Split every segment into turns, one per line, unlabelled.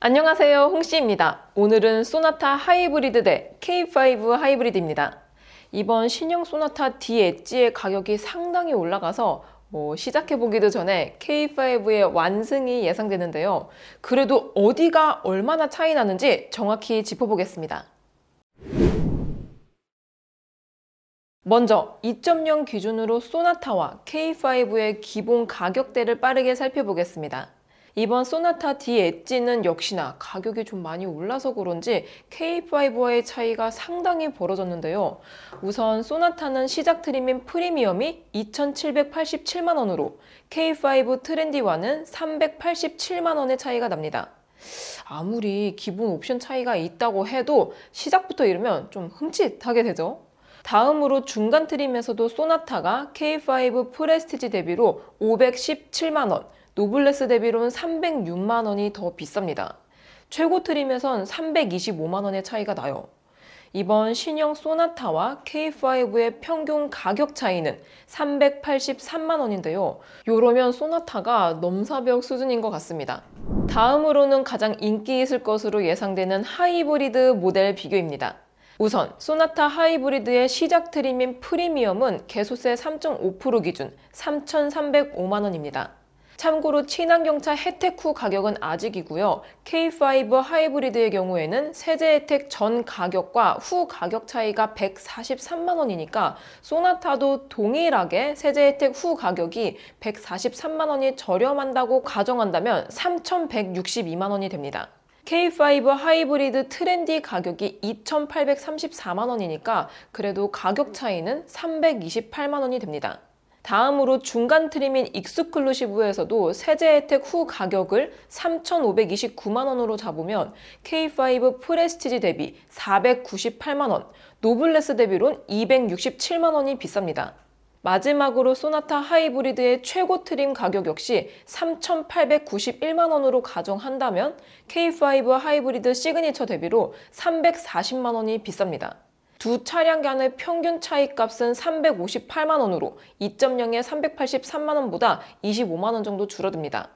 안녕하세요, 홍씨입니다. 오늘은 소나타 하이브리드 대 K5 하이브리드입니다. 이번 신형 소나타 D 엣지의 가격이 상당히 올라가서 시작해보기도 전에 K5의 완승이 예상되는데요. 그래도 어디가 얼마나 차이 나는지 정확히 짚어보겠습니다. 먼저 2.0 기준으로 소나타와 K5의 기본 가격대를 빠르게 살펴보겠습니다. 이번 소나타 D 엣지는 역시나 가격이 좀 많이 올라서 그런지 K5와의 차이가 상당히 벌어졌는데요. 우선 소나타는 시작 트림인 프리미엄이 2,787만 원으로 K5 트렌디와는 387만 원의 차이가 납니다. 아무리 기본 옵션 차이가 있다고 해도 시작부터 이러면 좀 흠칫하게 되죠. 다음으로 중간 트림에서도 소나타가 K5 프레스티지 대비로 517만 원, 노블레스 대비로는 306만 원이 더 비쌉니다. 최고 트림에선 325만 원의 차이가 나요. 이번 신형 소나타와 K5의 평균 가격 차이는 383만 원인데요. 요러면 소나타가 넘사벽 수준인 것 같습니다. 다음으로는 가장 인기 있을 것으로 예상되는 하이브리드 모델 비교입니다. 우선 소나타 하이브리드의 시작 트림인 프리미엄은 개소세 3.5% 기준 3,305만 원입니다. 참고로 친환경차 혜택 후 가격은 아직이고요. K5 하이브리드의 경우에는 세제 혜택 전 가격과 후 가격 차이가 143만 원이니까 소나타도 동일하게 세제 혜택 후 가격이 143만 원이 저렴한다고 가정한다면 3,162만 원이 됩니다. K5 하이브리드 트렌디 가격이 2,834만 원이니까 그래도 가격 차이는 328만 원이 됩니다. 다음으로 중간 트림인 익스클루시브에서도 세제 혜택 후 가격을 3,529만 원으로 잡으면 K5 프레스티지 대비 498만 원, 노블레스 대비론 267만 원이 비쌉니다. 마지막으로 소나타 하이브리드의 최고 트림 가격 역시 3,891만 원으로 가정한다면 K5 하이브리드 시그니처 대비로 340만 원이 비쌉니다. 두 차량 간의 평균 차이값은 358만 원으로 2.0의 383만 원보다 25만 원 정도 줄어듭니다.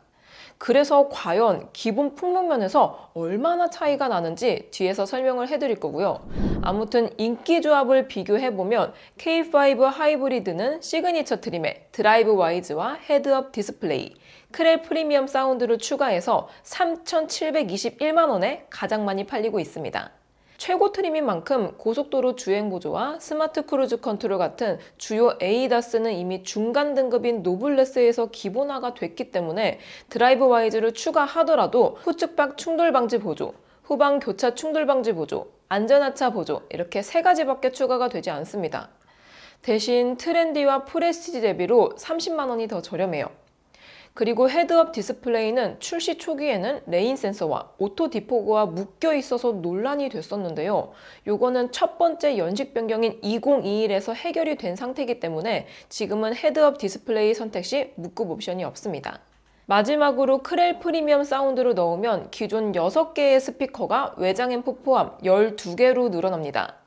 그래서 과연 기본 품목면에서 얼마나 차이가 나는지 뒤에서 설명을 해드릴 거고요. 아무튼 인기 조합을 비교해보면 K5 하이브리드는 시그니처 트림에 드라이브 와이즈와 헤드업 디스플레이, 크렐 프리미엄 사운드를 추가해서 3,721만 원에 가장 많이 팔리고 있습니다. 최고 트림인 만큼 고속도로 주행 보조와 스마트 크루즈 컨트롤 같은 주요 ADAS는 이미 중간 등급인 노블레스에서 기본화가 됐기 때문에 드라이브 와이즈를 추가하더라도 후측박 충돌 방지 보조, 후방 교차 충돌 방지 보조, 안전하차 보조 이렇게 세 가지밖에 추가가 되지 않습니다. 대신 트렌디와 프레스티지 대비로 30만 원이 더 저렴해요. 그리고 헤드업 디스플레이는 출시 초기에는 레인 센서와 오토 디포그와 묶여 있어서 논란이 됐었는데요. 요거는 첫 번째 연식 변경인 2021에서 해결이 된 상태이기 때문에 지금은 헤드업 디스플레이 선택 시 묶음 옵션이 없습니다. 마지막으로 크렐 프리미엄 사운드를 넣으면 기존 6개의 스피커가 외장 앰프 포함 12개로 늘어납니다.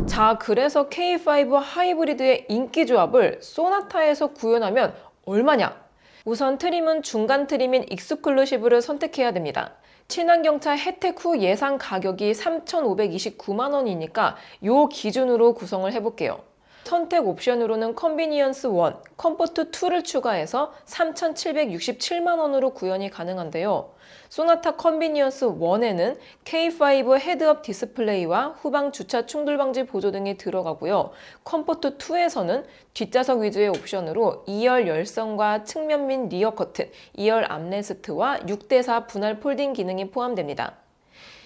자, 그래서 K5 하이브리드의 인기 조합을 소나타에서 구현하면 얼마냐? 우선 트림은 중간 트림인 익스클루시브를 선택해야 됩니다. 친환경차 혜택 후 예상 가격이 3,529만 원이니까 요 기준으로 구성을 해볼게요. 선택 옵션으로는 컨비니언스 1, 컴포트 2를 추가해서 3,767만 원으로 구현이 가능한데요. 소나타 컨비니언스 1에는 K5 헤드업 디스플레이와 후방 주차 충돌 방지 보조 등이 들어가고요. 컴포트 2에서는 뒷좌석 위주의 옵션으로 2열 열선과 측면 및 리어 커튼, 2열 암레스트와 6대4 분할 폴딩 기능이 포함됩니다.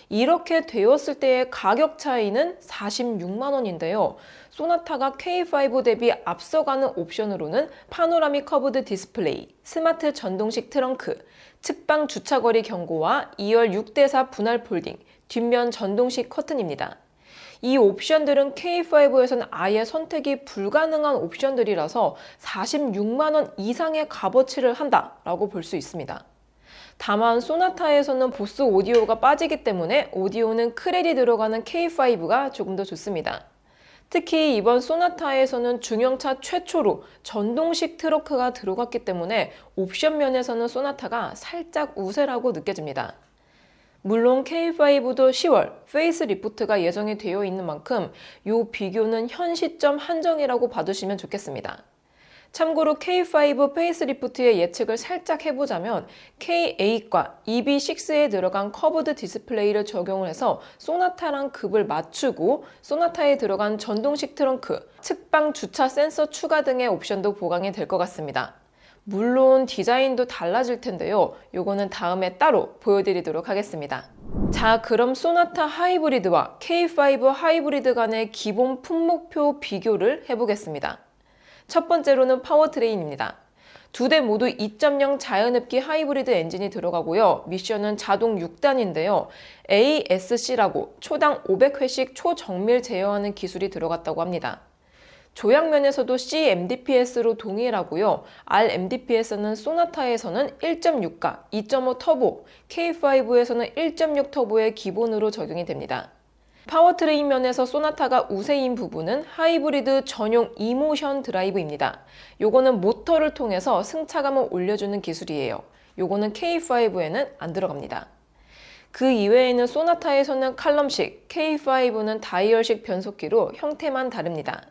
이렇게 되었을 때의 가격 차이는 46만 원인데요. 소나타가 K5 대비 앞서가는 옵션으로는 파노라믹 커브드 디스플레이, 스마트 전동식 트렁크, 측방 주차거리 경고와 2열 6대4 분할 폴딩, 뒷면 전동식 커튼입니다. 이 옵션들은 K5에서는 아예 선택이 불가능한 옵션들이라서 46만 원 이상의 값어치를 한다라고 볼 수 있습니다. 다만 소나타에서는 보스 오디오가 빠지기 때문에 오디오는 크렐이 들어가는 K5가 조금 더 좋습니다. 특히 이번 소나타에서는 중형차 최초로 전동식 트렁크가 들어갔기 때문에 옵션 면에서는 소나타가 살짝 우세라고 느껴집니다. 물론 K5도 10월 페이스 리프트가 예정이 되어 있는 만큼 이 비교는 현 시점 한정이라고 봐두시면 좋겠습니다. 참고로 K5 페이스리프트의 예측을 살짝 해보자면 K8과 EB6에 들어간 커브드 디스플레이를 적용을 해서 소나타랑 급을 맞추고 소나타에 들어간 전동식 트렁크, 측방 주차 센서 추가 등의 옵션도 보강이 될 것 같습니다. 물론 디자인도 달라질 텐데요. 요거는 다음에 따로 보여드리도록 하겠습니다. 자, 그럼 소나타 하이브리드와 K5 하이브리드 간의 기본 품목표 비교를 해보겠습니다. 첫 번째로는 파워트레인입니다. 두 대 모두 2.0 자연흡기 하이브리드 엔진이 들어가고요. 미션은 자동 6단인데요. ASC라고 초당 500회씩 초정밀 제어하는 기술이 들어갔다고 합니다. 조향면에서도 CMDPS로 동일하고요. RMDPS는 소나타에서는 1.6가 2.5 터보, K5에서는 1.6 터보의 기본으로 적용이 됩니다. 파워트레인 면에서 소나타가 우세인 부분은 하이브리드 전용 이모션 드라이브입니다. 요거는 모터를 통해서 승차감을 올려주는 기술이에요. 요거는 K5에는 안 들어갑니다. 그 이외에는 소나타에서는 칼럼식, K5는 다이얼식 변속기로 형태만 다릅니다.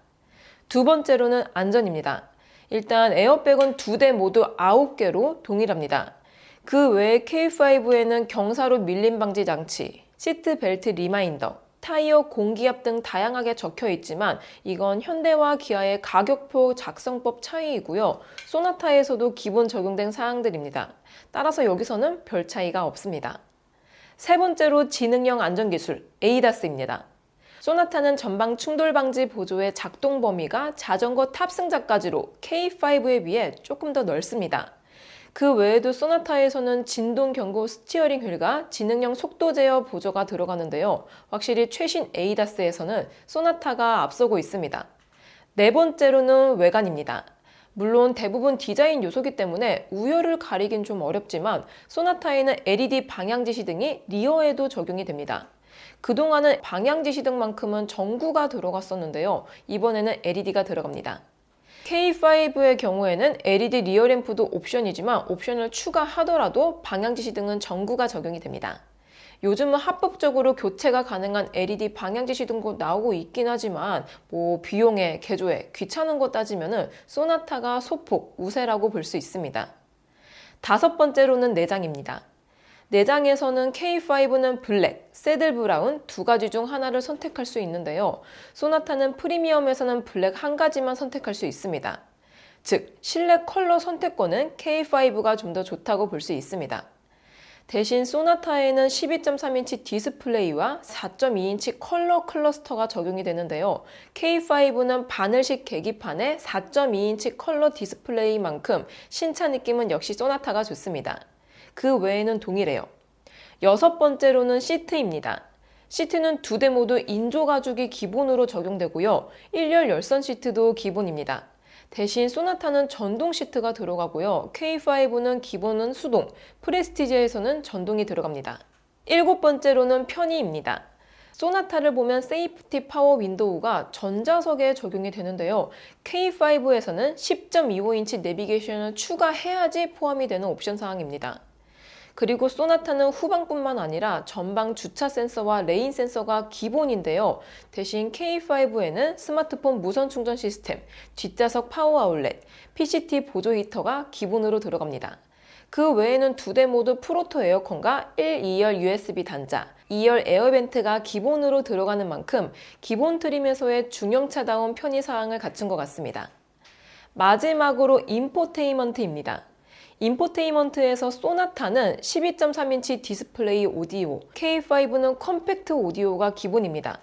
두 번째로는 안전입니다. 일단 에어백은 두 대 모두 9개로 동일합니다. 그 외에 K5에는 경사로 밀림 방지 장치, 시트 벨트 리마인더, 타이어 공기압 등 다양하게 적혀 있지만 이건 현대와 기아의 가격표 작성법 차이이고요. 소나타에서도 기본 적용된 사항들입니다. 따라서 여기서는 별 차이가 없습니다. 세 번째로 지능형 안전기술 ADAS입니다. 소나타는 전방 충돌 방지 보조의 작동 범위가 자전거 탑승자까지로 K5에 비해 조금 더 넓습니다. 그 외에도 소나타에서는 진동 경고 스티어링 휠과 지능형 속도 제어 보조가 들어가는데요. 확실히 최신 ADAS에서는 소나타가 앞서고 있습니다. 네 번째로는 외관입니다. 물론 대부분 디자인 요소기 때문에 우열을 가리긴 좀 어렵지만 소나타에는 LED 방향지시 등이 리어에도 적용이 됩니다. 그동안은 방향지시 등만큼은 전구가 들어갔었는데요. 이번에는 LED가 들어갑니다. K5의 경우에는 LED 리어램프도 옵션이지만 옵션을 추가하더라도 방향지시 등은 전구가 적용이 됩니다. 요즘은 합법적으로 교체가 가능한 LED 방향지시 등도 나오고 있긴 하지만 비용에 개조에 귀찮은 거 따지면 소나타가 소폭 우세라고 볼 수 있습니다. 다섯 번째로는 내장입니다. 내장에서는 K5는 블랙, 새들 브라운 두 가지 중 하나를 선택할 수 있는데요. 소나타는 프리미엄에서는 블랙 한 가지만 선택할 수 있습니다. 즉, 실내 컬러 선택권은 K5가 좀 더 좋다고 볼 수 있습니다. 대신 소나타에는 12.3인치 디스플레이와 4.2인치 컬러 클러스터가 적용이 되는데요. K5는 바늘식 계기판에 4.2인치 컬러 디스플레이만큼 신차 느낌은 역시 소나타가 좋습니다. 그 외에는 동일해요. 여섯 번째로는 시트입니다. 시트는 두 대 모두 인조 가죽이 기본으로 적용되고요. 1열 열선 시트도 기본입니다. 대신 소나타는 전동 시트가 들어가고요. K5는 기본은 수동, 프레스티지에서는 전동이 들어갑니다. 일곱 번째로는 편의입니다. 소나타를 보면 세이프티 파워 윈도우가 전자석에 적용이 되는데요. K5에서는 10.25인치 내비게이션을 추가해야지 포함이 되는 옵션 사항입니다. 그리고 소나타는 후방뿐만 아니라 전방 주차 센서와 레인 센서가 기본인데요. 대신 K5에는 스마트폰 무선 충전 시스템, 뒷좌석 파워 아울렛, PCT 보조 히터가 기본으로 들어갑니다. 그 외에는 두 대 모두 프로토 에어컨과 1, 2열 USB 단자, 2열 에어벤트가 기본으로 들어가는 만큼 기본 트림에서의 중형차다운 편의사항을 갖춘 것 같습니다. 마지막으로 인포테인먼트입니다. 인포테인먼트에서 소나타는 12.3인치 디스플레이 오디오, K5는 컴팩트 오디오가 기본입니다.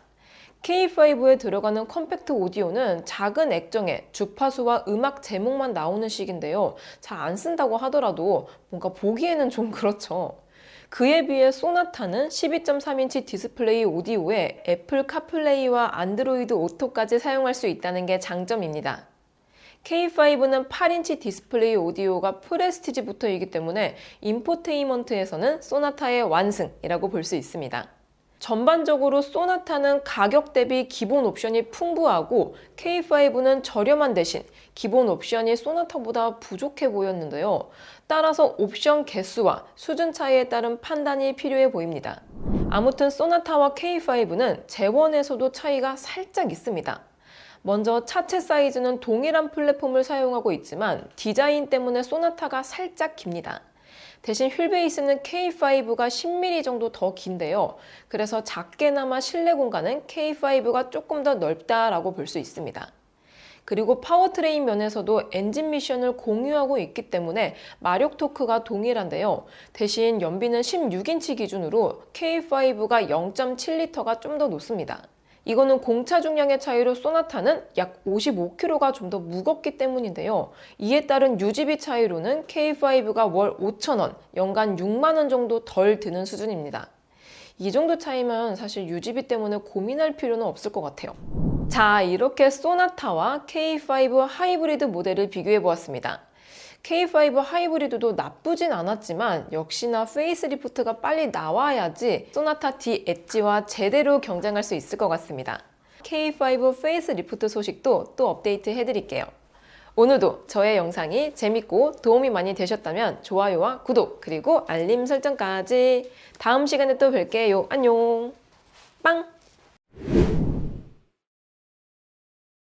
K5에 들어가는 컴팩트 오디오는 작은 액정에 주파수와 음악 제목만 나오는 식인데요. 잘 안 쓴다고 하더라도 뭔가 보기에는 좀 그렇죠. 그에 비해 소나타는 12.3인치 디스플레이 오디오에 애플 카플레이와 안드로이드 오토까지 사용할 수 있다는 게 장점입니다. K5는 8인치 디스플레이 오디오가 프레스티지부터이기 때문에 인포테인먼트에서는 소나타의 완승이라고 볼 수 있습니다. 전반적으로 소나타는 가격 대비 기본 옵션이 풍부하고 K5는 저렴한 대신 기본 옵션이 소나타보다 부족해 보였는데요. 따라서 옵션 개수와 수준 차이에 따른 판단이 필요해 보입니다. 아무튼 소나타와 K5는 재원에서도 차이가 살짝 있습니다. 먼저 차체 사이즈는 동일한 플랫폼을 사용하고 있지만 디자인 때문에 소나타가 살짝 깁니다. 대신 휠 베이스는 K5가 10mm 정도 더 긴데요. 그래서 작게나마 실내 공간은 K5가 조금 더 넓다라고 볼 수 있습니다. 그리고 파워트레인 면에서도 엔진 미션을 공유하고 있기 때문에 마력 토크가 동일한데요. 대신 연비는 16인치 기준으로 K5가 0.7L가 좀 더 높습니다. 이거는 공차 중량의 차이로 소나타는 약 55kg가 좀 더 무겁기 때문인데요. 이에 따른 유지비 차이로는 K5가 월 5,000원, 연간 6만 원 정도 덜 드는 수준입니다. 이 정도 차이면 사실 유지비 때문에 고민할 필요는 없을 것 같아요. 자, 이렇게 소나타와 K5 하이브리드 모델을 비교해 보았습니다. K5 하이브리드도 나쁘진 않았지만 역시나 페이스리프트가 빨리 나와야지 소나타 D 엣지와 제대로 경쟁할 수 있을 것 같습니다. K5 페이스리프트 소식도 또 업데이트 해드릴게요. 오늘도 저의 영상이 재밌고 도움이 많이 되셨다면 좋아요와 구독 그리고 알림 설정까지. 다음 시간에 또 뵐게요. 안녕. 빵!